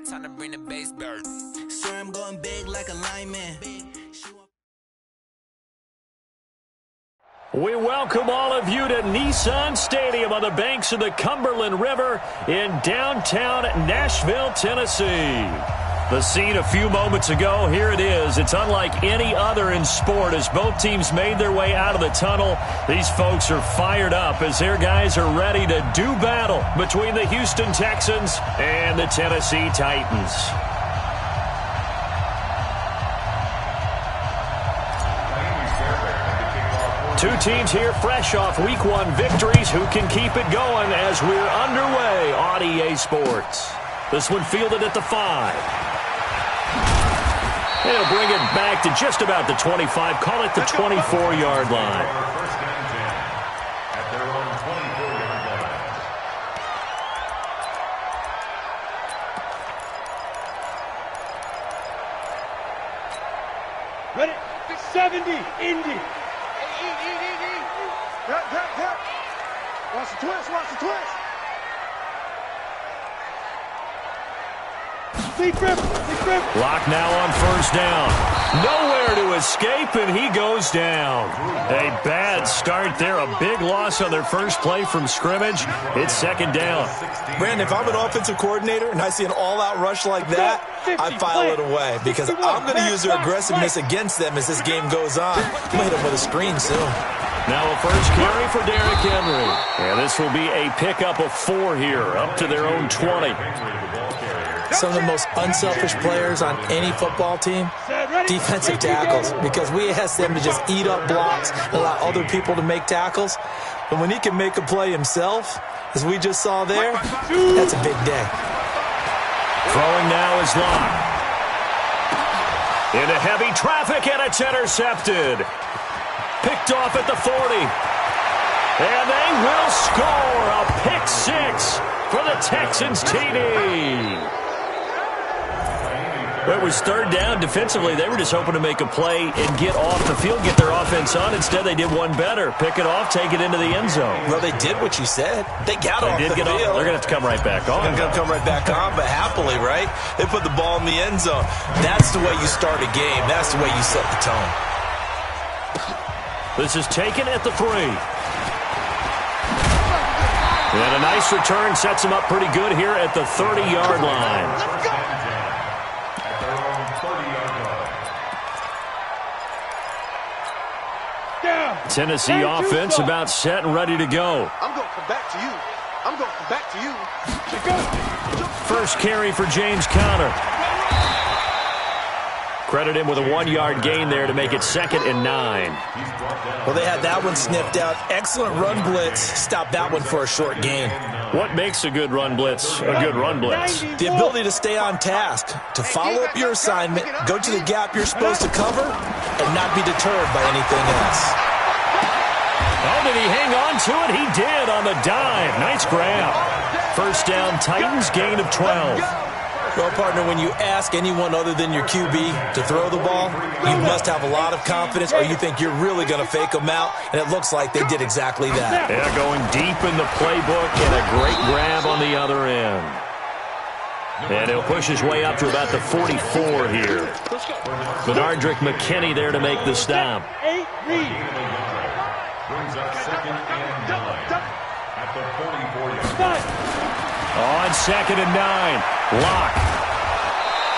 time to bring the bass back. Sir, I'm going big like a lineman. We welcome all of you to Nissan Stadium on the banks of the Cumberland River in downtown Nashville, Tennessee. The scene a few moments ago, here it is. It's unlike any other in sport as both teams made their way out of the tunnel. These folks are fired up as their guys are ready to do battle between the Houston Texans and the Tennessee Titans. Two teams here fresh off Week 1 victories who can keep it going as we're underway on EA Sports. This one fielded at the 5. They'll bring it back to just about the 25, call it the 24-yard line. First down and 10 at their own 24-yard line. Ready? 70, Indy. Yep. Watch the twist. Deep grip. Lock now on first down. Nowhere to escape, and he goes down. A bad start there. A big loss on their first play from scrimmage. It's second down. Brandon, if I'm an offensive coordinator and I see an all-out rush like that, I file it away because I'm going to use their aggressiveness against them as this game goes on. I'm going to hit them with a screen soon. Now a first carry for Derrick Henry. And this will be a pickup of 4 here, up to their own 20. Some of the most unselfish players on any football team, defensive tackles, because we ask them to just eat up blocks and allow other people to make tackles. But when he can make a play himself, as we just saw there, that's a big day. Throwing now is Locke. Into heavy traffic, and it's intercepted. Picked off at the 40. And they will score a pick 6 for the Texans TD. It was third down. Defensively, they were just hoping to make a play and get off the field, get their offense on. Instead, they did one better. Pick it off, take it into the end zone. Well, they did what you said. They got off the field. They're going to have to come right back on. They're going to come right back on, but happily, right? They put the ball in the end zone. That's the way you start a game. That's the way you set the tone. This is taken at the 3. And a nice return sets him up pretty good here at the 30-yard line. Tennessee offense about set and ready to go. I'm going to come back to you. First carry for James Conner. Credit him with a 1-yard gain there to make it 2nd and 9. Well, they had that one sniffed out. Excellent run blitz. Stopped that one for a short gain. What makes a good run blitz a good run blitz? The ability to stay on task, to follow up your assignment, go to the gap you're supposed to cover, and not be deterred by anything else. Oh, did he hang on to it? He did on the dive. Nice grab. First down, Titans, gain of 12. Well, partner, when you ask anyone other than your QB to throw the ball, you must have a lot of confidence or you think you're really going to fake them out, and it looks like they did exactly that. Yeah, going deep in the playbook and a great grab on the other end. And he'll push his way up to about the 44 here. Benardrick McKinney there to make the stop. Brings up 2nd and 9 at the 44-yard line. On 2nd and 9, Locke.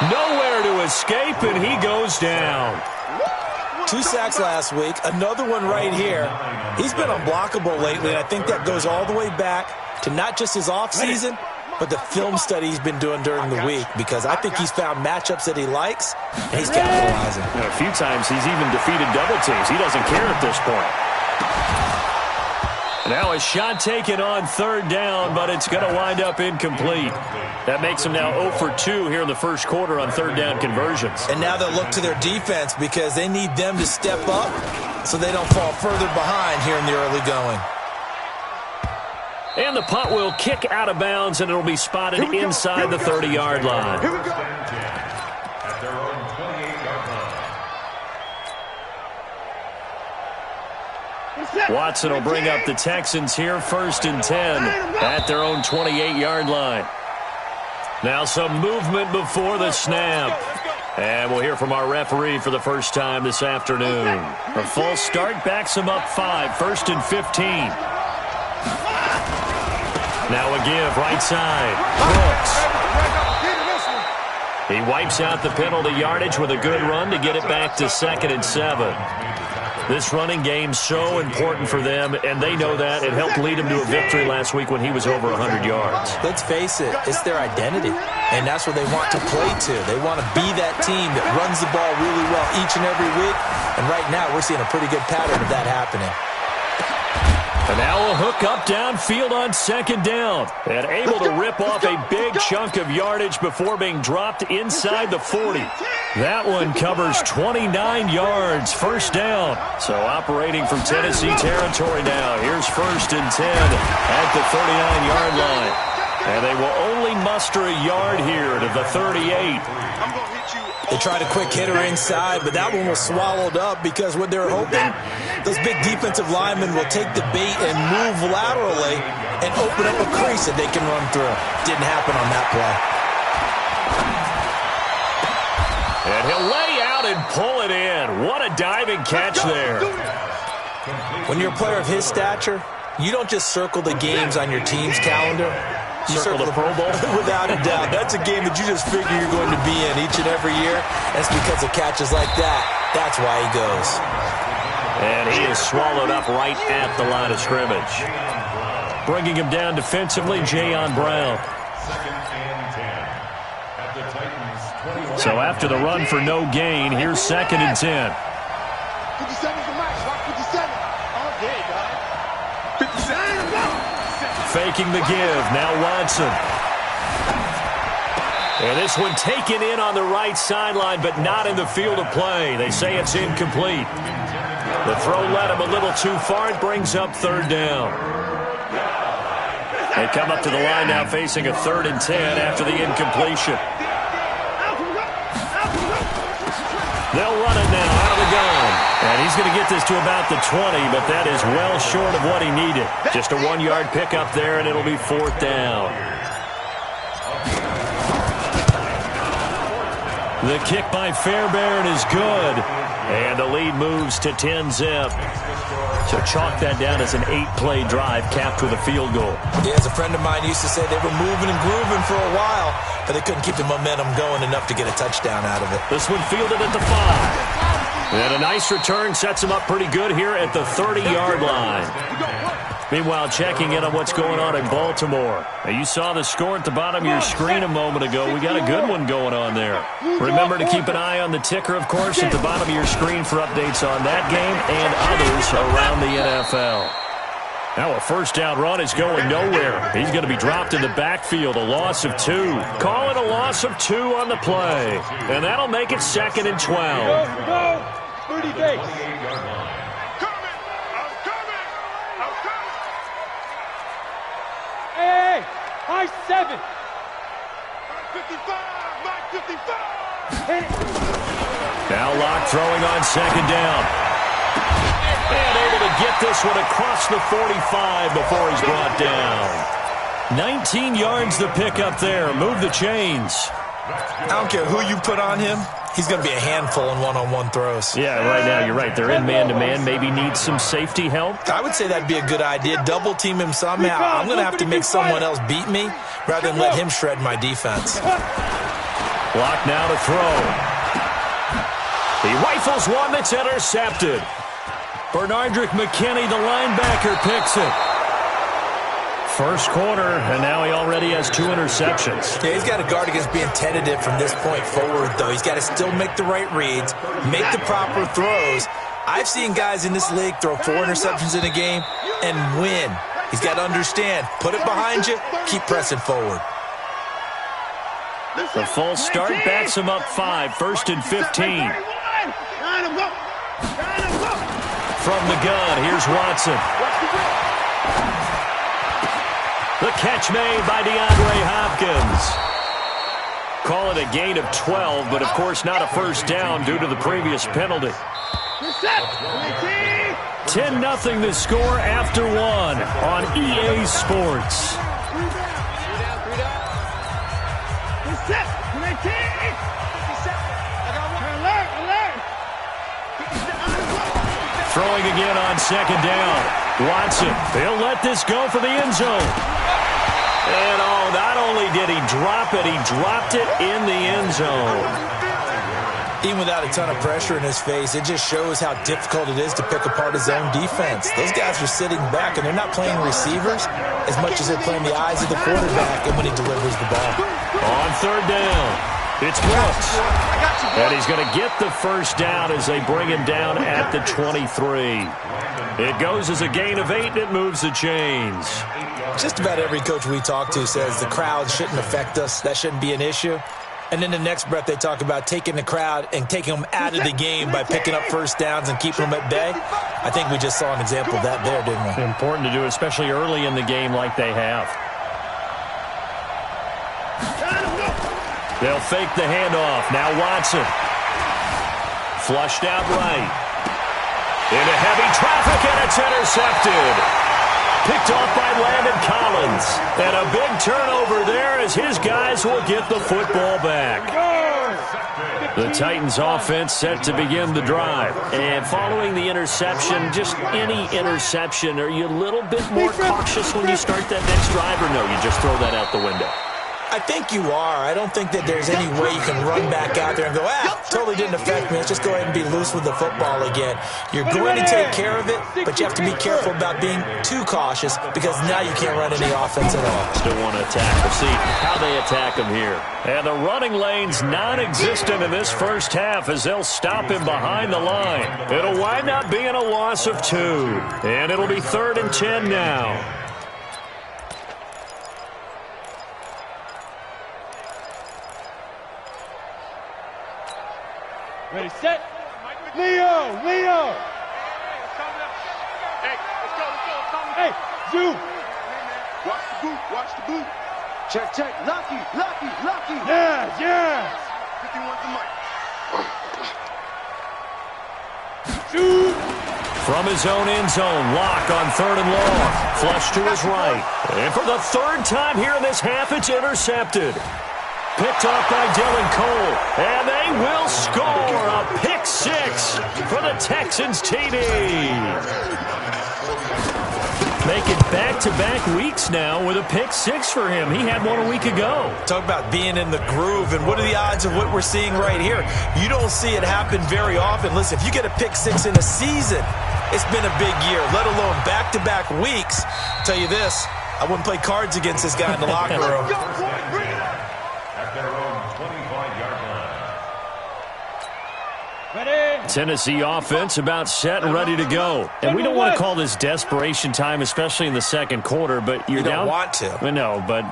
Nowhere to escape, and he goes down. 2 sacks last week, another one right here. He's been unblockable lately, and I think that goes all the way back to not just his offseason, but the film study he's been doing during the week, because I think he's found matchups that he likes, and he's capitalizing. A few times he's even defeated double teams. He doesn't care at this point. Now a shot taken on 3rd down, but it's going to wind up incomplete. That makes them now 0 for 2 here in the first quarter on 3rd down conversions. And now they'll look to their defense because they need them to step up so they don't fall further behind here in the early going. And the punt will kick out of bounds, and it'll be spotted inside the 30-yard line. Here we go. At their own 28-yard line. Watson will bring up the Texans here 1st and 10 at their own 28-yard line. Now some movement before the snap. And we'll hear from our referee for the first time this afternoon. A false start backs him up 5, 1st and 15. Now a give, right side. Brooks. He wipes out the penalty yardage with a good run to get it back to 2nd and 7. This running game so important for them, and they know that. It helped lead him to a victory last week when he was over 100 yards. Let's face it, it's their identity, and that's what they want to play to. They want to be that team that runs the ball really well each and every week, and right now we're seeing a pretty good pattern of that happening. And now a hook up downfield on 2nd down, and able to rip off a big chunk of yardage before being dropped inside the 40. That one covers 29 yards, 1st down. So operating from Tennessee territory now. Here's 1st and 10 at the 39-yard line. And they will only muster a yard here to the 38. They tried a quick hitter inside, but that one was swallowed up because what they're hoping, those big defensive linemen will take the bait and move laterally and open up a crease that they can run through. Didn't happen on that play. And he'll lay out and pull it in. What a diving catch there. When you're a player of his stature, you don't just circle the games on your team's calendar. You circle the Pro Bowl? Without a doubt. That's a game that you just figure you're going to be in each and every year. That's because of catches like that. That's why he goes. And he is swallowed up right at the line of scrimmage. Bringing him down defensively, Jayon Brown. So after the run for no gain, here's 2nd and 10. 57 is the max, right? 57. Oh, yeah, guys. 57. Faking the give, now Watson. And this one taken in on the right sideline, but not in the field of play. They say it's incomplete. The throw led him a little too far. It brings up 3rd down. They come up to the line now facing a 3rd and 10 after the incompletion. They'll run it now out of the gun. And he's going to get this to about the 20, but that is well short of what he needed. Just a 1-yard pickup there, and it'll be 4th down. The kick by Fairbairn is good. And the lead moves to 10-zip. So chalk that down as an 8-play drive capped with a field goal. Yeah, as a friend of mine used to say, they were moving and grooving for a while, but they couldn't keep the momentum going enough to get a touchdown out of it. This one fielded at the 5. And a nice return sets him up pretty good here at the 30-yard line. Meanwhile, checking in on what's going on in Baltimore. Now, you saw the score at the bottom of your screen a moment ago. We got a good one going on there. Remember to keep an eye on the ticker, of course, at the bottom of your screen for updates on that game and others around the NFL. Now a 1st down run is going nowhere. He's going to be dropped in the backfield, a loss of 2. Call it a loss of 2 on the play. And that'll make it 2nd and 12. 30 days. Hey, high 7. 55. Now Locke throwing on 2nd down. And able to get this one across the 45 before he's brought down. 19 yards the pickup there. Move the chains. I don't care who you put on him. He's going to be a handful in one-on-one throws. Yeah, right now you're right. They're in man-to-man. Maybe needs some safety help. I would say that'd be a good idea. Double team him somehow. I'm going to have to make someone else beat me rather than let him shred my defense. Block now to throw. He rifles one that's intercepted. Bernardrick McKinney, the linebacker, picks it. First quarter, and now he already has 2 interceptions. Yeah, he's got to guard against being tentative from this point forward, though. He's got to still make the right reads, make the proper throws. I've seen guys in this league throw 4 interceptions in a game and win. He's got to understand, put it behind you, keep pressing forward. The false start backs him up 5, 1st and 15. From the gun, here's Watson. The catch made by DeAndre Hopkins. Call it a gain of 12, but of course not a 1st down due to the previous penalty. 10-0 the score after 1 on EA Sports. throwing again on second down. Watson, he'll let this go for the end zone. And, not only did he drop it, he dropped it in the end zone. Even without a ton of pressure in his face, it just shows how difficult it is to pick apart his own defense. Those guys are sitting back, and they're not playing receivers as much as they're playing the eyes of the quarterback and when he delivers the ball. On third down, it's Brooks. And he's going to get the first down as they bring him down at the 23. It goes as a gain of 8, and it moves the chains. Just about every coach we talk to says the crowd shouldn't affect us. That shouldn't be an issue. And then the next breath they talk about taking the crowd and taking them out of the game by picking up first downs and keeping them at bay. I think we just saw an example of that there, didn't we? Important to do, especially early in the game like they have. They'll fake the handoff. Now Watson. Flushed out right. Into heavy traffic, and it's intercepted. Picked off by Landon Collins. And a big turnover there as his guys will get the football back. The Titans offense set to begin the drive. And following the interception, just any interception, are you a little bit more cautious when you start that next drive, or no, you just throw that out the window? I think you are. I don't think that there's any way you can run back out there and go, totally didn't affect me. Let's just go ahead and be loose with the football again. You're going to take care of it, but you have to be careful about being too cautious because now you can't run any offense at all. Still want to attack. We'll see how they attack him here. And the running lane's non-existent in this first half as they'll stop him behind the line. It'll wind up being a loss of 2. And it'll be 3rd and 10 now. Ready, set. Leo! Hey, let's go. Hey, zoom. Watch the boot. Check. Lucky. Yes. 51's the mic. Shoot. From his own end zone, Locke on 3rd and long. Flush to his right. And for the 3rd time here in this half, it's intercepted. Picked off by Dylan Cole, and they will score a pick 6 for the Texans TD. Making back-to-back weeks now with a pick 6 for him. He had one a week ago. Talk about being in the groove, and what are the odds of what we're seeing right here? You don't see it happen very often. Listen, if you get a pick 6 in a season, it's been a big year, let alone back-to-back weeks. I'll tell you this, I wouldn't play cards against this guy in the locker room. Tennessee offense about set and ready to go. And we don't want to call this desperation time, especially in the second quarter, but you're down. You don't want to. No, but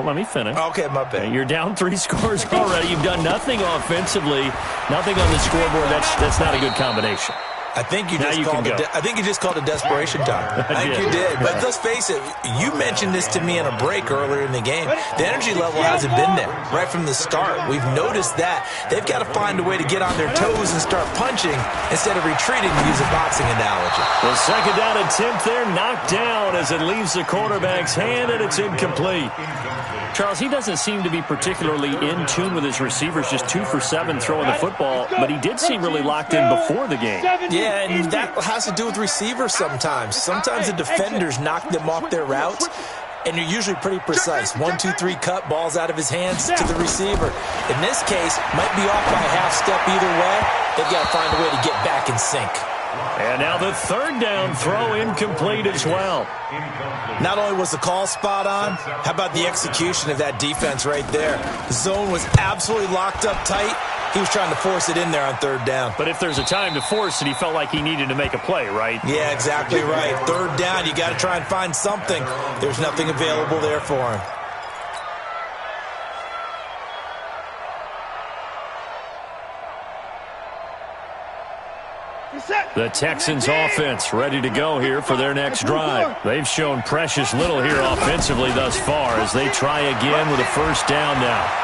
let me finish. Okay, my bad. You're down 3 scores already. You've done nothing offensively, nothing on the scoreboard. That's not a good combination. I think you just called it desperation time. I think you did. But let's face it, you mentioned this to me in a break earlier in the game. The energy level hasn't been there right from the start. We've noticed that. They've got to find a way to get on their toes and start punching instead of retreating, to use a boxing analogy. The 2nd down attempt there knocked down as it leaves the quarterback's hand, and it's incomplete. Charles, he doesn't seem to be particularly in tune with his receivers, just 2 for 7 throwing the football, but he did seem really locked in before the game. Yeah, and that has to do with receivers sometimes. Sometimes the defenders knock them off their routes, and you're usually pretty precise. 1, 2, 3 cut, balls out of his hands to the receiver. In this case, might be off by a half step either way. They've got to find a way to get back in sync. And now the 3rd down throw incomplete as well. Not only was the call spot on, how about the execution of that defense right there? The zone was absolutely locked up tight. He was trying to force it in there on 3rd down. But if there's a time to force it, he felt like he needed to make a play, right? Yeah, exactly right. 3rd down, you got to try and find something. There's nothing available there for him. The Texans offense ready to go here for their next drive. They've shown precious little here offensively thus far as they try again with a 1st down now.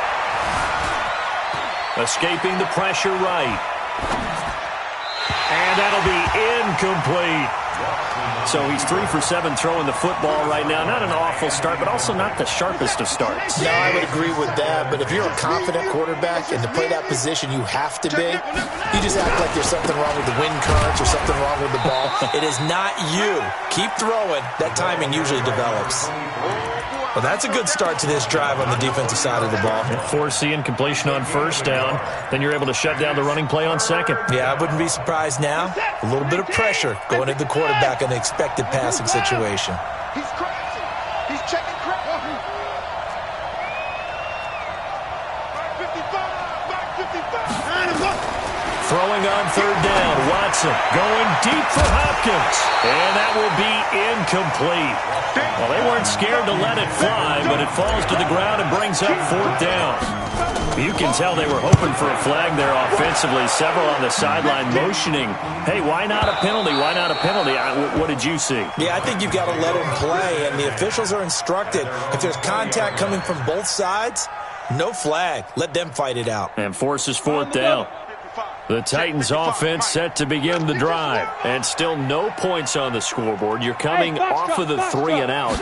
Escaping the pressure right. And that'll be incomplete. So he's 3 for 7 throwing the football right now. Not an awful start, but also not the sharpest of starts. No, I would agree with that. But if you're a confident quarterback and to play that position you have to be, you just act like there's something wrong with the wind currents or something wrong with the ball. It is not you. Keep throwing. That timing usually develops. Well, that's a good start to this drive on the defensive side of the ball. Force the incompletion on first down. Then you're able to shut down the running play on second. Yeah, I wouldn't be surprised now. A little bit of pressure going at the quarterback in an expected passing situation. He's crashing. He's checking crashing. Back 55. Throwing on third down. Watson going deep for Hopkins. And that will be incomplete. Well, they weren't scared to let it fly, but it falls to the ground and brings up fourth down. You can tell they were hoping for a flag there offensively. Several on the sideline motioning, hey, why not a penalty? Why not a penalty? What did you see? Yeah, I think you've got to let them play, and the officials are instructed. If there's contact coming from both sides, no flag. Let them fight it out. And forces fourth down. The Titans offense set to begin the drive. And still no points on the scoreboard. You're coming off of the 3 and out.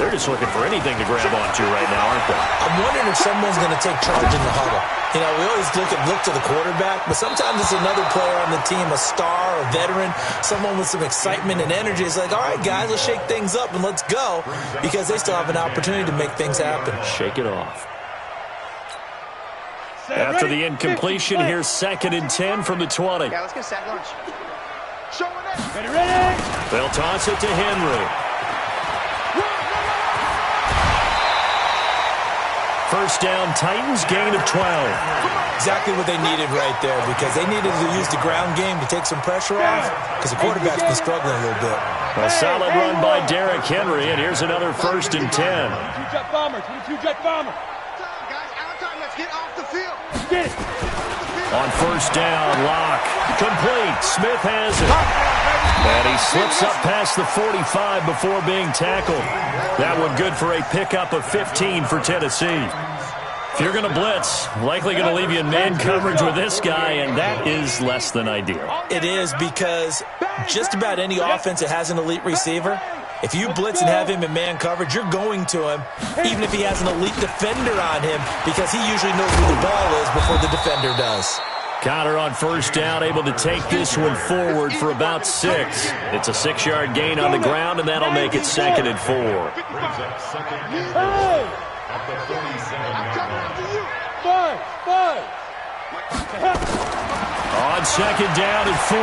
They're just looking for anything to grab onto right now, aren't they? I'm wondering if someone's going to take charge in the huddle. You know, we always look to the quarterback, but sometimes it's another player on the team, a star, a veteran, someone with some excitement and energy. It's like, all right, guys, let's shake things up and let's go, because they still have an opportunity to make things happen. Shake it off. After the incompletion, here's 2nd and 10 from the 20. Yeah, let's get sack lunch. Showing it. Ready. They'll toss it to Henry. First down, Titans, gain of 12. Exactly what they needed right there, because they needed to use the ground game to take some pressure off, because the quarterback's been struggling a little bit. A solid run by Derrick Henry, and here's another 1st and 10. 22-jet bomber, 22-jet bomber. Get off the field. Get it. On first down, Locke. Complete. Smith has it. And he slips up past the 45 before being tackled. That one good for a pickup of 15 for Tennessee. If you're going to blitz, likely going to leave you in man coverage with this guy, and that is less than ideal. It is, because just about any offense that has an elite receiver, if you blitz and have him in man coverage, you're going to him, even if he has an elite defender on him, because he usually knows where the ball is before the defender does. Conner on first down, able to take this one forward for about 6. It's a 6-yard gain on the ground, and that'll make it 2nd and 4. At the 47-yard Five. On 2nd down and 4,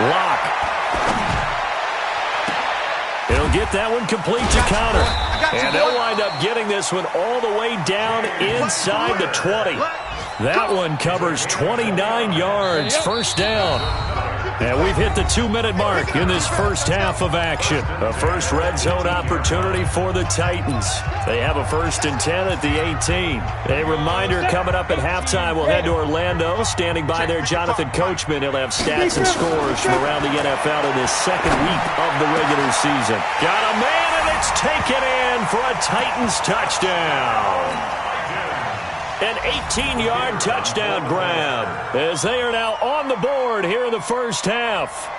Locke. He'll get that one complete to Conner. And they'll wind up getting this one all the way down inside the 20. That one covers 29 yards, first down. And we've hit the 2-minute mark in this first half of action. A first red zone opportunity for the Titans. They have a 1st and 10 at the 18. A reminder, coming up at halftime, we'll head to Orlando. Standing by there, Jonathan Coachman. He'll have stats and scores from around the NFL in this 2nd week of the regular season. Got a man, and it's taken in for a Titans touchdown. An 18-yard touchdown grab, as they are now on the board here in the first half.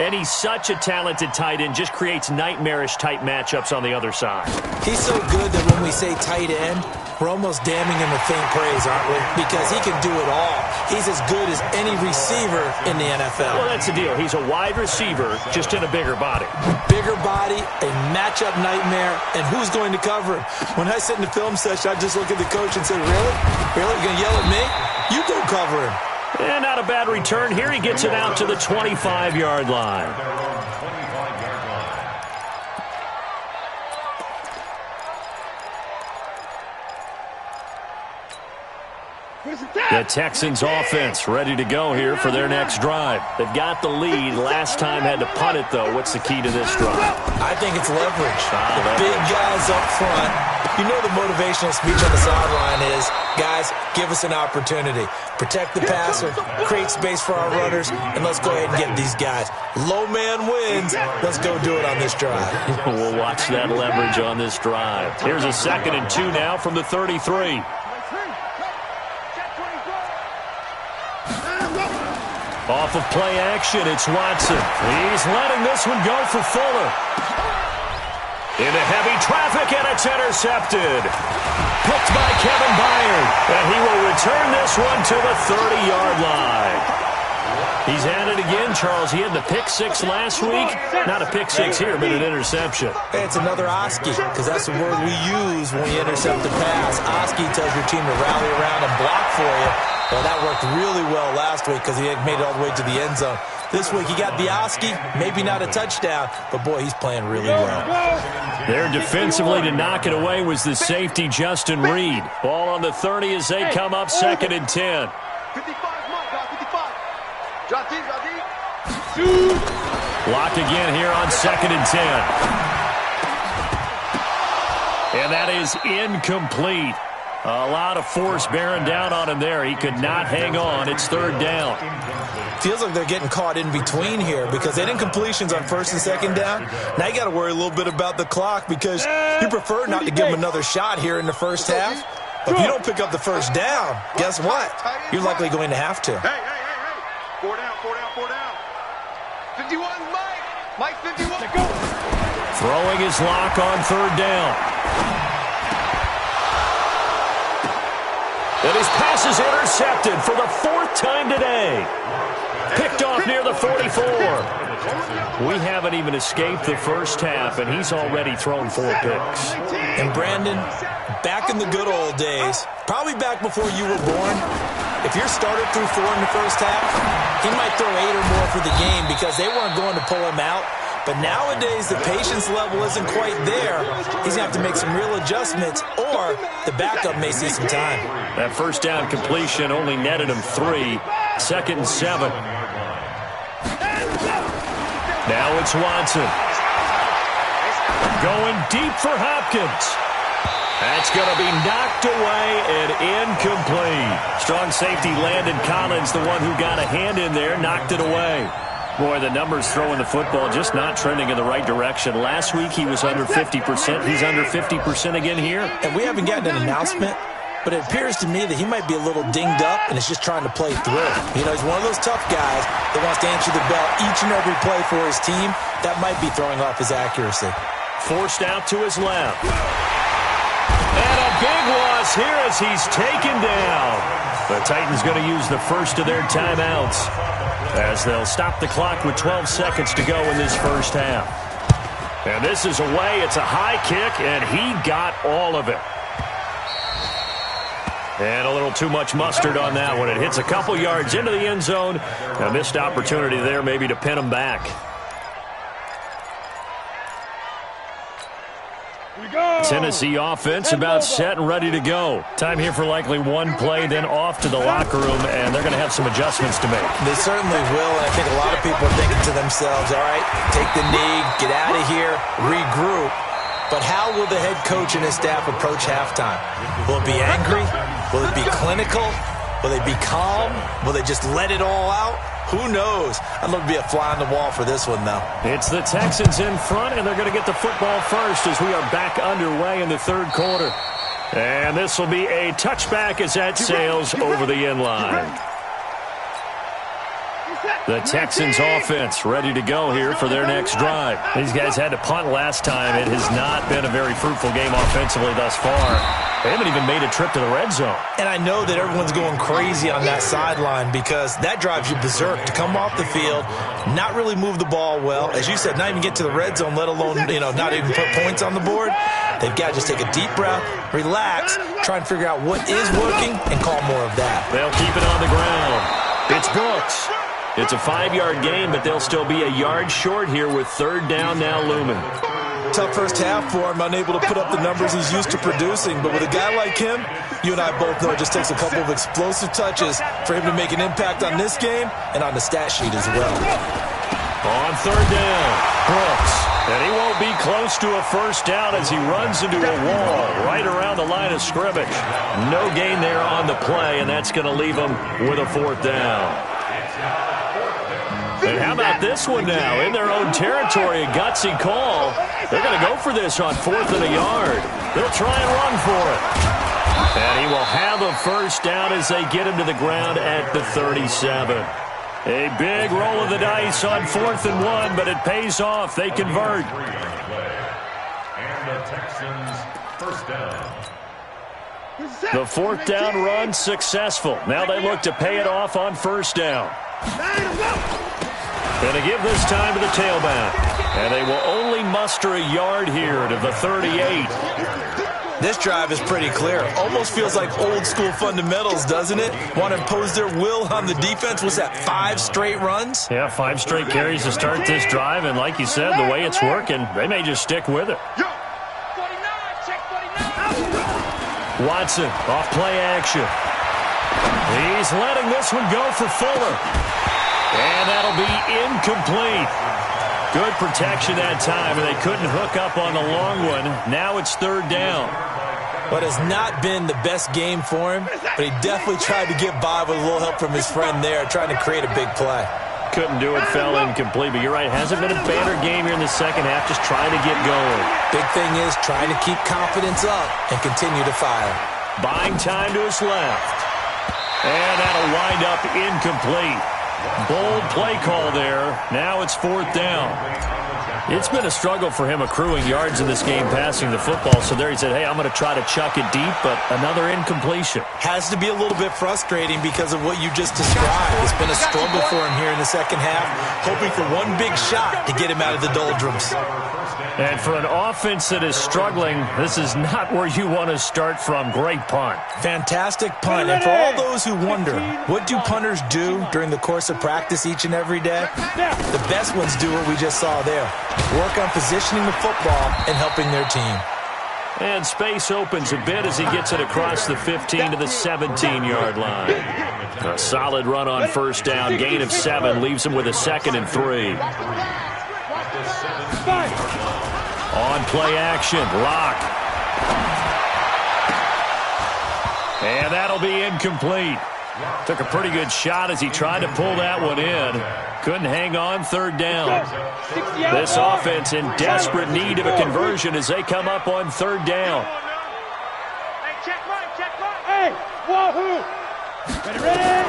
And he's such a talented tight end, just creates nightmarish-type matchups on the other side. He's so good that when we say tight end, we're almost damning him with faint praise, aren't we? Because he can do it all. He's as good as any receiver in the NFL. Well, that's the deal. He's a wide receiver, just in a bigger body. Bigger body, a matchup nightmare, and who's going to cover him? When I sit in the film session, I just look at the coach and say, really? Really? You're going to yell at me? You go cover him. And not a bad return here. He gets it out to the 25-yard line. The Texans offense ready to go here for their next drive. They've got the lead. Last time had to punt it, though. What's the key to this drive? I think it's leverage. The big guys up front. You know the motivational speech on the sideline is, guys, give us an opportunity. Protect the passer, create space for our runners, and let's go ahead and get these guys. Low man wins. Let's go do it on this drive. We'll watch that leverage on this drive. Here's a 2nd and 2 now from the 33. Off of play action, it's Watson. He's letting this one go for Fuller. Into heavy traffic, and it's intercepted. Picked by Kevin Byard, and he will return this one to the 30-yard line. He's at it again, Charles. He had the pick six last week. Not a pick six here, but an interception. It's another Oski, because that's the word we use when we intercept the pass. Oski tells your team to rally around and block for you. Well, that worked really well last week because he had made it all the way to the end zone. This week he got the Oski, maybe not a touchdown, but boy, he's playing really well. There defensively to knock it away was the safety, Justin Reed. Ball on the 30 as they come up 2nd and 10. 55, Mike, 55. Drop deep. Locked again here on 2nd and 10. And that is incomplete. A lot of force bearing down on him there. He could not hang on. It's 3rd down. Feels like they're getting caught in between here because they didn't completions on 1st and 2nd down. Now you got to worry a little bit about the clock because you prefer not to give them another shot here in the first half. But if you don't pick up the 1st down, guess what? You're likely going to have to. Hey. 4 down. 51, Mike 51. Go. Throwing his lock on 3rd down. And his pass is intercepted for the 4th time today. Picked off near the 44. We haven't even escaped the first half, and he's already thrown 4 picks. And Brandon, back in the good old days, probably back before you were born, if your starter threw 4 in the first half, he might throw 8 or more for the game because they weren't going to pull him out. But nowadays, the patience level isn't quite there. He's going to have to make some real adjustments, or the backup may see some time. That 1st down completion only netted him 3. 2nd and 7. Now it's Watson. Going deep for Hopkins. That's going to be knocked away and incomplete. Strong safety Landon Collins, the one who got a hand in there, knocked it away. Boy, the numbers throwing the football just not trending in the right direction. Last week he was under 50%. He's under 50% again here. And we haven't gotten an announcement, but it appears to me that he might be a little dinged up and is just trying to play through. You know, he's one of those tough guys that wants to answer the bell each and every play for his team. That might be throwing off his accuracy. Forced out to his left. And a big loss here as he's taken down. The Titans going to use the first of their timeouts as they'll stop the clock with 12 seconds to go in this first half. And this is away. It's a high kick, and he got all of it. And a little too much mustard on that one. It hits a couple yards into the end zone. A missed opportunity there maybe to pin him back. Tennessee offense about set and ready to go. Time here for likely one play, then off to the locker room, and they're going to have some adjustments to make. They certainly will, and I think a lot of people are thinking to themselves, all right, take the knee, get out of here, regroup. But how will the head coach and his staff approach halftime? Will it be angry? Will it be clinical? Will they be calm? Will they just let it all out? Who knows? I'd love to be a fly on the wall for this one, though. It's the Texans in front, and they're going to get the football first as we are back underway in the 3rd quarter. And this will be a touchback as that sails over the end line. The Texans offense ready to go here for their next drive. These guys had to punt last time. It has not been a very fruitful game offensively thus far. They haven't even made a trip to the red zone. And I know that everyone's going crazy on that sideline because that drives you berserk to come off the field, not really move the ball well. As you said, not even get to the red zone, let alone, not even put points on the board. They've got to just take a deep breath, relax, try and figure out what is working, and call more of that. They'll keep it on the ground. It's Brooks. It's a 5-yard gain, but they'll still be a yard short here with 3rd down now looming. Tough first half for him, unable to put up the numbers he's used to producing. But with a guy like him, you and I both know it just takes a couple of explosive touches for him to make an impact on this game and on the stat sheet as well. On 3rd down, Brooks. And he won't be close to a first down as he runs into a wall right around the line of scrimmage. No gain there on the play, and that's going to leave him with a 4th down. And how about this one now? In their own territory, a gutsy call. They're going to go for this on 4th and a yard. They'll try and run for it. And he will have a first down as they get him to the ground at the 37. A big roll of the dice on 4th and 1, but it pays off. They convert. And the Texans first down. The 4th down run successful. Now they look to pay it off on 1st down. Going to give this time to the tailback. And they will only muster a yard here to the 38. This drive is pretty clear. Almost feels like old school fundamentals, doesn't it? Want to impose their will on the defense. Was that 5 straight runs? Yeah, 5 straight carries to start this drive. And like you said, the way it's working, they may just stick with it. Watson off play action. He's letting this one go for Fuller. And that'll be incomplete. Good protection that time, and they couldn't hook up on the long one. Now it's 3rd down. But it's not been the best game for him, but he definitely tried to get by with a little help from his friend there, trying to create a big play. Couldn't do it, fell incomplete, but you're right, hasn't been a banner game here in the second half, just trying to get going. Big thing is trying to keep confidence up and continue to fire. Buying time to his left. And that'll wind up incomplete. Bold play call there. Now it's 4th down. It's been a struggle for him accruing yards in this game passing the football. So there he said, hey, I'm going to try to chuck it deep, but another incompletion. Has to be a little bit frustrating because of what you just described. It's been a struggle for him here in the second half, hoping for one big shot to get him out of the doldrums. And for an offense that is struggling, this is not where you want to start from. Great punt. Fantastic punt. And for all those who wonder, what do punters do during the course of practice each and every day? The best ones do what we just saw there. Work on positioning the football and helping their team. And space opens a bit as he gets it across the 15 to the 17-yard line. A solid run on 1st down. Gain of 7 leaves him with a 2nd and 3. On play action, Lock. And that'll be incomplete. Took a pretty good shot as he tried to pull that one in. Couldn't hang on 3rd down. This offense in desperate need of a conversion as they come up on 3rd down. Hey, wahoo! Ready?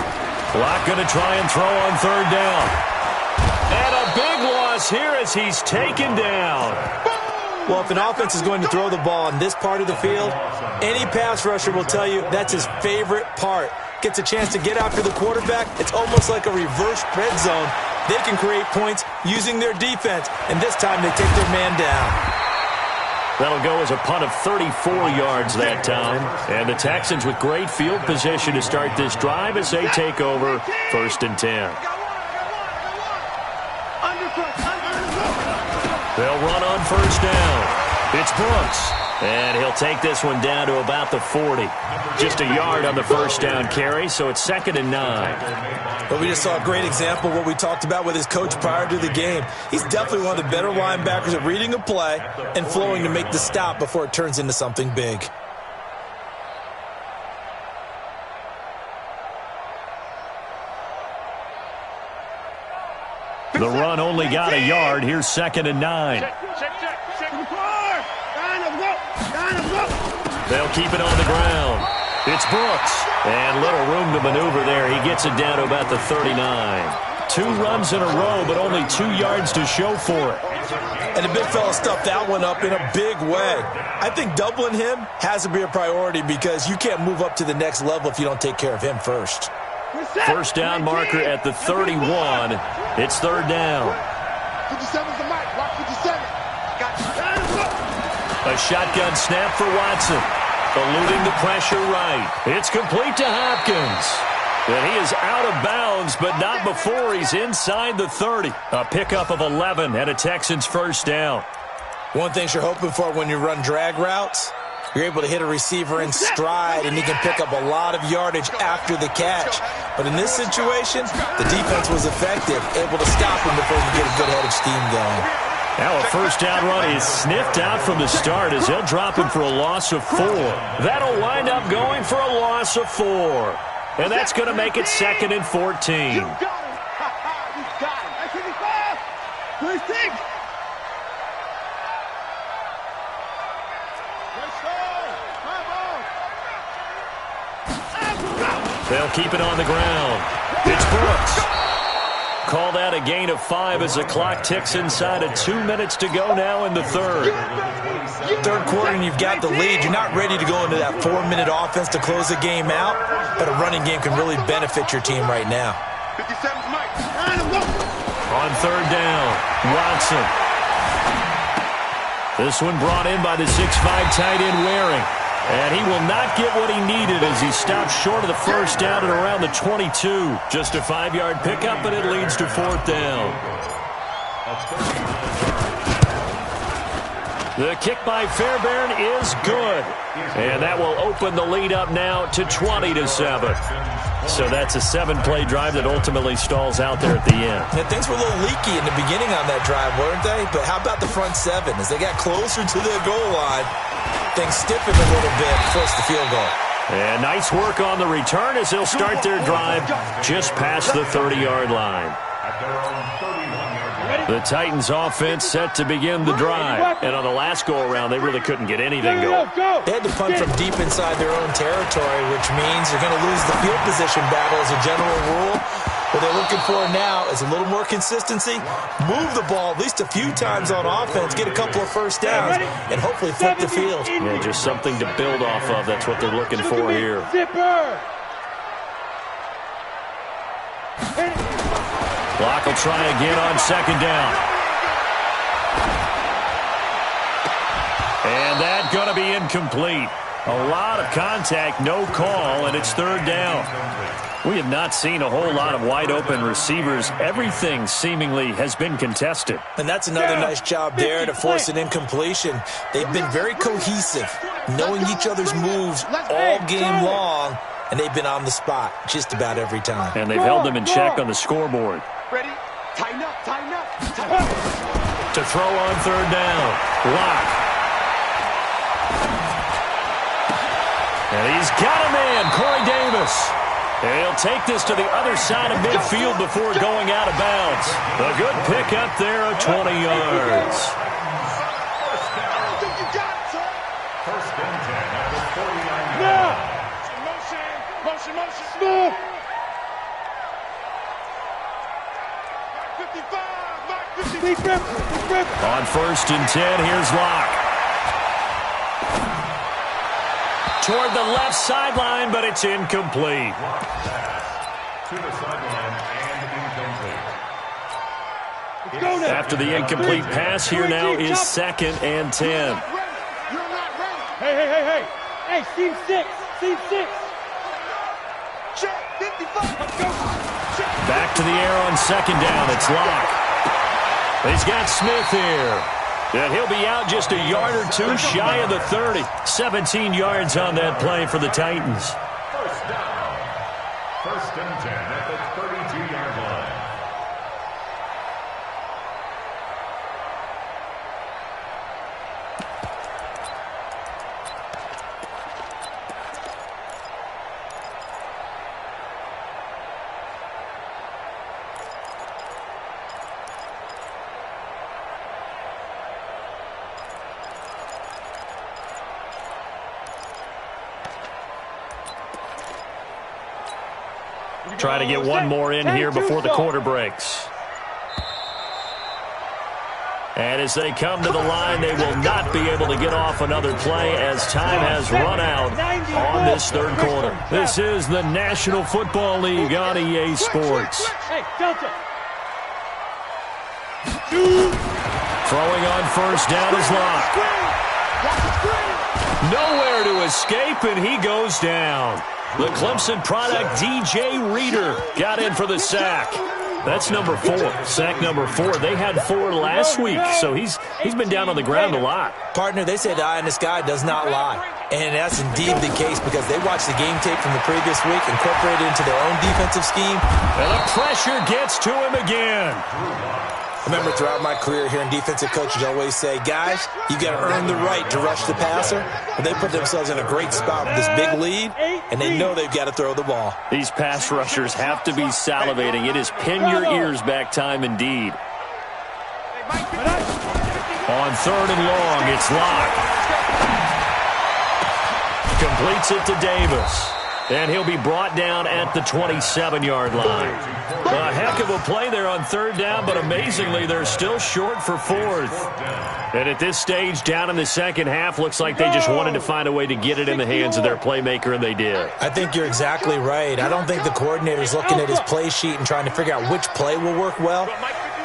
Lock going to try and throw on 3rd down. And a big loss here as he's taken down. Well, if an offense is going to throw the ball on this part of the field, any pass rusher will tell you that's his favorite part. Gets a chance to get after the quarterback. It's almost like a reverse red zone. They can create points using their defense, and this time they take their man down. That'll go as a punt of 34 yards that time. And the Texans with great field position to start this drive as they take over 1st and 10. They'll run on 1st down. It's Brooks. And he'll take this one down to about the 40. Just a yard on the 1st down carry, so it's 2nd and 9. But we just saw a great example of what we talked about with his coach prior to the game. He's definitely one of the better linebackers at reading a play and flowing to make the stop before it turns into something big. The run only got a yard. Here's 2nd and 9. They'll keep it on the ground. It's Brooks. And little room to maneuver there. He gets it down to about the 39. 2 runs in a row, but only 2 yards to show for it. And the big fella stuffed that one up in a big way. I think doubling him has to be a priority because you can't move up to the next level if you don't take care of him first. 1st down marker at the 31. It's 3rd down. 57's the mic. Watch 57. A shotgun snap for Watson. Eluding the pressure right. It's complete to Hopkins. And he is out of bounds, but not before he's inside the 30. A pickup of 11 and a Texans 1st down. One thing you're hoping for when you run drag routes, you're able to hit a receiver in stride, and he can pick up a lot of yardage after the catch. But in this situation, the defense was effective, able to stop him before he could get a good head of steam going. Now a 1st down run is sniffed out from the start as they'll drop him for a loss of 4. That'll wind up going for a loss of 4. And that's going to make it 2nd and 14. You got him. You got him. That's 55. First thing. They'll keep it on the ground. It's Brooks. call that a gain of 5 as the clock ticks inside of 2 minutes to go now in the third. Third quarter and you've got the lead. You're not ready to go into that 4-minute offense to close the game out, but a running game can really benefit your team right now. 57's Mike. On third down, Watson. This one brought in by the 6'5 tight end Waring. And he will not get what he needed as he stops short of the first down at around the 22. Just a 5-yard pickup, and it leads to fourth down. The kick by Fairbairn is good. And that will open the lead up now to 20-7. So that's a 7-play drive that ultimately stalls out there at the end. And things were a little leaky in the beginning on that drive, weren't they? But how about the front 7? As they got closer to the goal line, things stiffened a little bit, forced the field goal. And nice work on the return as they'll start their drive just past the 30-yard line. The Titans offense set to begin the drive. And on the last go-around, they really couldn't get anything going. They had to punt from deep inside their own territory, which means they're going to lose the field position battle as a general rule. What they're looking for now is a little more consistency, move the ball at least a few times on offense, get a couple of first downs, and hopefully flip the field. Yeah, just something to build off of. That's what they're looking for here. Block will try again on second down. And that's going to be incomplete. A lot of contact, no call, and it's third down. We have not seen a whole lot of wide-open receivers. Everything seemingly has been contested. And that's another nice job there to force an incompletion. They've been very cohesive, knowing each other's moves all game long, and they've been on the spot just about every time. And they've held them in check on the scoreboard. Ready? Tighten up, tighten up, tighten up. To throw on third down. Lock. And he's got a man, Corey Davis. And he'll take this to the other side of midfield before going out of bounds. A good pickup there of 20 yards. First and 10 at the 49 Now. Motion, motion. Move. 55, Deep rip. On first and 10, here's Locke. Toward the left sideline, but it's incomplete. To the sideline and incomplete. After the incomplete pass, here now is second and 10. You're not ready. Hey. Hey, seam 6. Check, 55. Let's go. Check. Back to the air on second down. It's Locke. He's got Smith here. And he'll be out just a yard or two shy of the 30. 17 yards on that play for the Titans. First down. First and 10 at the 32-yard line. Trying to get one more in here before the quarter breaks. And as they come to the line, they will not be able to get off another play as time has run out on this third quarter. This is the National Football League on EA Sports. Hey, Delta. Throwing on first down is Locke. Nowhere to escape, and he goes down. The Clemson product, DJ Reader, got in for the sack. That's number 4. Sack number 4. They had 4 last week, so he's been down on the ground a lot. Partner, they say the eye in the sky does not lie. And that's indeed the case because they watched the game tape from the previous week, incorporated into their own defensive scheme. And the pressure gets to him again. Remember, throughout my career here in defensive coaches, I always say, guys, you got to earn the right to rush the passer. But they put themselves in a great spot with this big lead, and they know they've got to throw the ball. These pass rushers have to be salivating. It is pin your ears back time indeed. On third and long, it's Locke. Completes it to Davis. And he'll be brought down at the 27-yard line. A heck of a play there on third down, but amazingly, they're still short for fourth. And at this stage, down in the second half, looks like they just wanted to find a way to get it in the hands of their playmaker, and they did. I think you're exactly right. I don't think the coordinator's looking at his play sheet and trying to figure out which play will work well.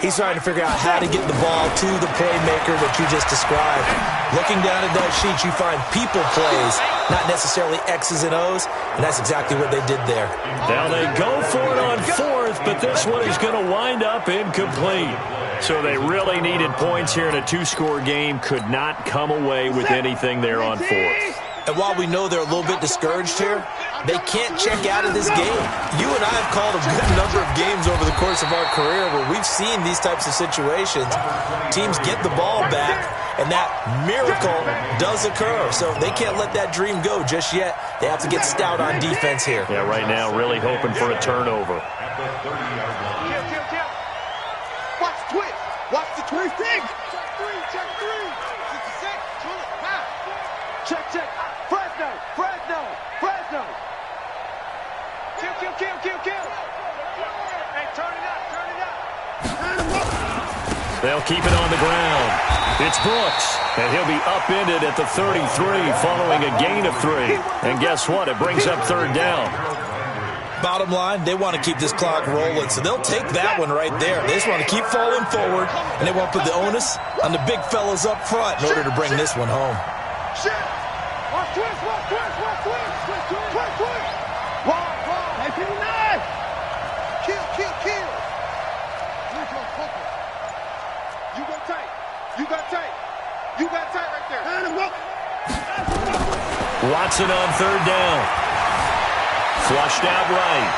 He's trying to figure out how to get the ball to the playmaker that you just described. Looking down at that sheet, you find people plays, not necessarily X's and O's, and that's exactly what they did there. Now they go for it on fourth, but this one is going to wind up incomplete. So they really needed points here in a two-score game, could not come away with anything there on fourth. And while we know they're a little bit discouraged here, they can't check out of this game. You and I have called a good number of games over the course of our career where we've seen these types of situations. Teams get the ball back, and that miracle does occur. So they can't let that dream go just yet. They have to get stout on defense here. Yeah, right now really hoping for a turnover. Watch the twist. Watch the twist. Check three. Check three. 66. Check, check. Fresno. Kill. Hey, turn it up. They'll keep it on the ground. It's Brooks, and he'll be upended at the 33 following a gain of 3. And guess what? It brings up third down. Bottom line, they want to keep this clock rolling, so they'll take that one right there. They just want to keep falling forward, and they want to put the onus on the big fellas up front in order to bring this one home. Watch twist. Hey, people, nice. Kill. You got tight right there. Watson on third down. Flushed out right.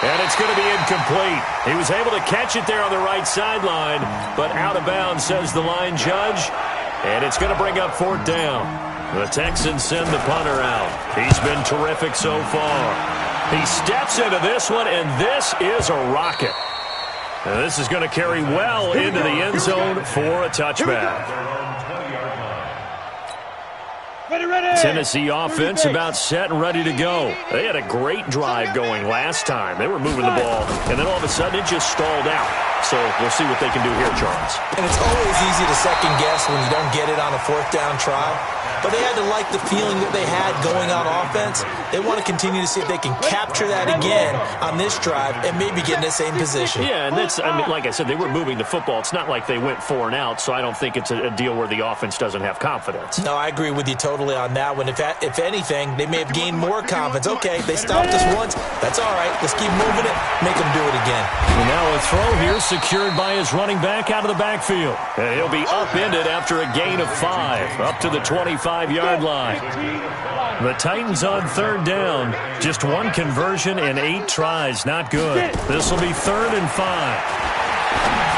And it's going to be incomplete. He was able to catch it there on the right sideline, but out of bounds, says the line judge. And it's going to bring up fourth down. The Texans send the punter out. He's been terrific so far. He steps into this one, and this is a rocket. And this is going to carry well into the end zone for a touchback. Tennessee offense about set and ready to go. They had a great drive going last time. They were moving the ball, and then all of a sudden it just stalled out. So we'll see what they can do here, Charles. And it's always easy to second guess when you don't get it on a fourth down try. But they had to like the feeling that they had going on offense. They want to continue to see if they can capture that again on this drive and maybe get in the same position. Yeah, and that's, I mean, like I said, they were moving the football. It's not like they went 4 and out, so I don't think it's a deal where the offense doesn't have confidence. No, I agree with you totally on that one. If anything, they may have gained more confidence. Okay, they stopped us once. That's all right. Let's keep moving it. Make them do it again. And now a throw here secured by his running back out of the backfield. And he'll be upended after a gain of 5 up to the 25-yard line. The Titans on third down. Just 1 conversion and 8 tries. Not good. This will be 3rd and 5.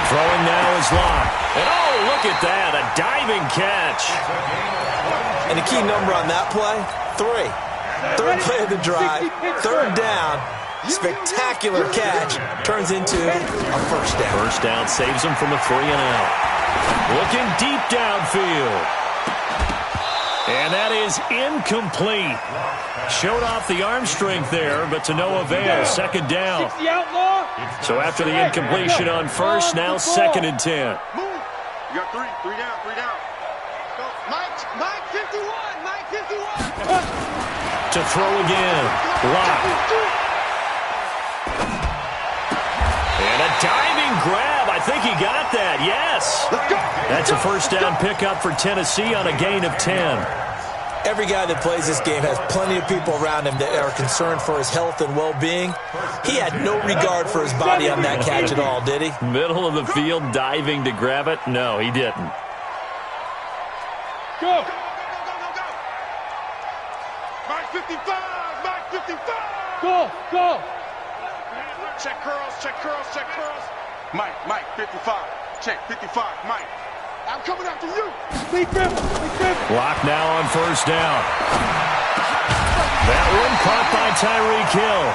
Throwing now is Locke. And oh, look at that. A diving catch. And the key number on that play, 3. Third play of the drive, third down. Spectacular catch turns into a first down. First down saves him from a 3 and out. Looking deep downfield. And that is incomplete. Showed off the arm strength there, but to no avail. Second down. So after the incompletion on first, now 2nd and 10. You got 3 down. Go. Mike 51. To throw again. Locke. And a diving grab. I think he got that. Yes. That's a first down pickup for Tennessee on a gain of 10. Every guy that plays this game has plenty of people around him that are concerned for his health and well-being. He had no regard for his body on that catch at all, did he? Middle of the field, diving to grab it? No, he didn't. Go. Mike 55. Go. Check curls. Mike 55. Check 55. Mike. I'm coming after you. Locke now on first down. That one caught by Tyreek Hill.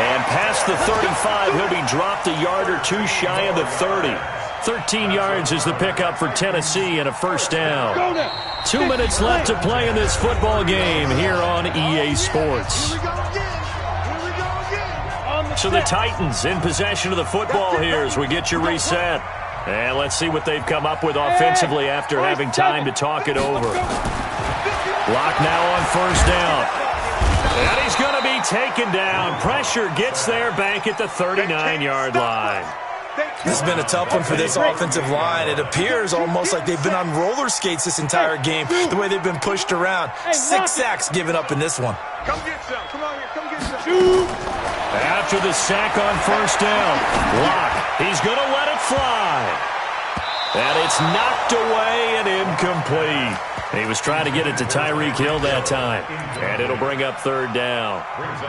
And past the 35, he'll be dropped a yard or 2 shy of the 30. 13 yards is the pickup for Tennessee and a first down. 2 minutes left to play in this football game here on EA Sports. Here we go again. So the Titans in possession of the football here as we get you reset. And let's see what they've come up with offensively after having time to talk it over. Lock now on first down. And he's going to be taken down. Pressure gets there back at the 39-yard line. This has been a tough one for this offensive line. It appears almost like they've been on roller skates this entire game, the way they've been pushed around. 6 sacks given up in this one. Come get some. Come on here. Come get some. After the sack on first down, Lock, he's going to let it fly. And it's knocked away and incomplete. He was trying to get it to Tyreek Hill that time. And it'll bring up third down.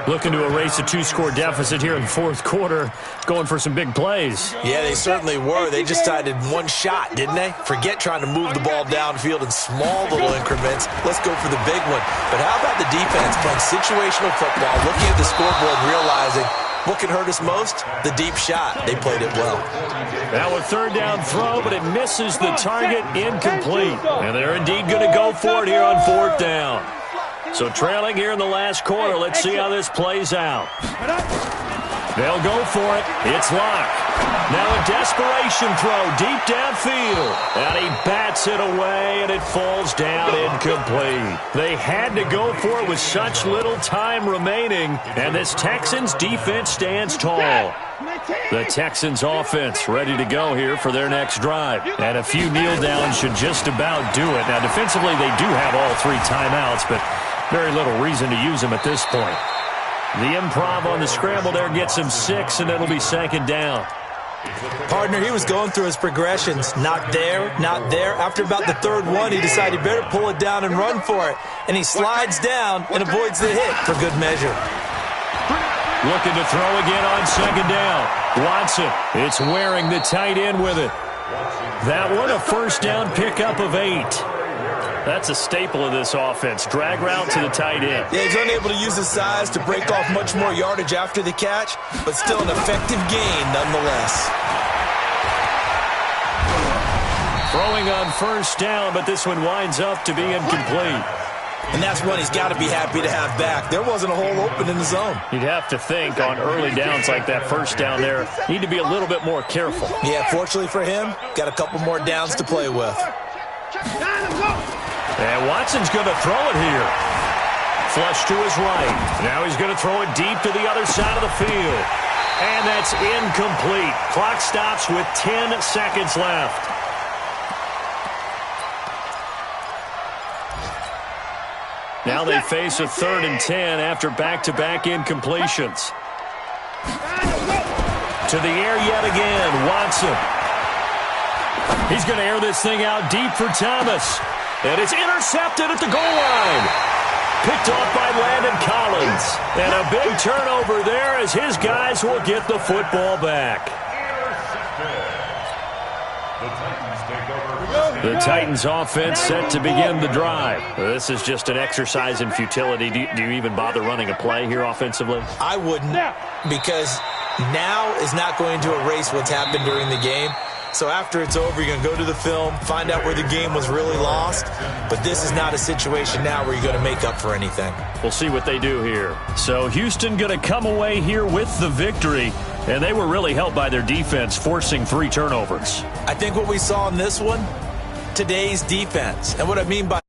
Looking to erase a 2-score deficit here in the fourth quarter. Going for some big plays. Yeah, they certainly were. They just decided one shot, didn't they? Forget trying to move the ball downfield in small little increments. Let's go for the big one. But how about the defense playing situational football, looking at the scoreboard and realizing what can hurt us most? The deep shot. They played it well. Now a third down throw, but it misses the target, incomplete. And they're indeed going to go for it here on fourth down. So trailing here in the last quarter, let's see how this plays out. They'll go for it. It's Lock. Now a desperation throw deep downfield. And he bats it away, and it falls down incomplete. They had to go for it with such little time remaining. And this Texans defense stands tall. The Texans offense ready to go here for their next drive. And a few kneel downs should just about do it. Now defensively they do have all 3 timeouts, but very little reason to use them at this point. The improv on the scramble there gets him 6, and it'll be second down. Partner, he was going through his progressions. Not there, not there. After about the third one, he decided he better pull it down and run for it. And he slides down and avoids the hit for good measure. Looking to throw again on second down. Watson, it's wearing the tight end with it. That one a first down pickup of 8. That's a staple of this offense. Drag route to the tight end. Yeah, he's unable to use his size to break off much more yardage after the catch, but still an effective gain nonetheless. Throwing on first down, but this one winds up to be incomplete. And that's one he's got to be happy to have back. There wasn't a hole open in the zone. You'd have to think on early downs like that first down there, need to be a little bit more careful. Yeah, fortunately for him, got a couple more downs to play with. And Watson's going to throw it here. Flush to his right. Now he's going to throw it deep to the other side of the field. And that's incomplete. Clock stops with 10 seconds left. Now they face a 3rd and 10 after back-to-back incompletions. To the air yet again, Watson. He's going to air this thing out deep for Thomas. And it's intercepted at the goal line. Picked off by Landon Collins. And a big turnover there as his guys will get the football back. The Titans offense set to begin the drive. This is just an exercise in futility. Do you even bother running a play here offensively? I wouldn't, because now is not going to erase what's happened during the game. So after it's over, you're going to go to the film, find out where the game was really lost. But this is not a situation now where you're going to make up for anything. We'll see what they do here. So Houston going to come away here with the victory. And they were really helped by their defense, forcing 3 turnovers. I think what we saw in this one, today's defense. And what I mean by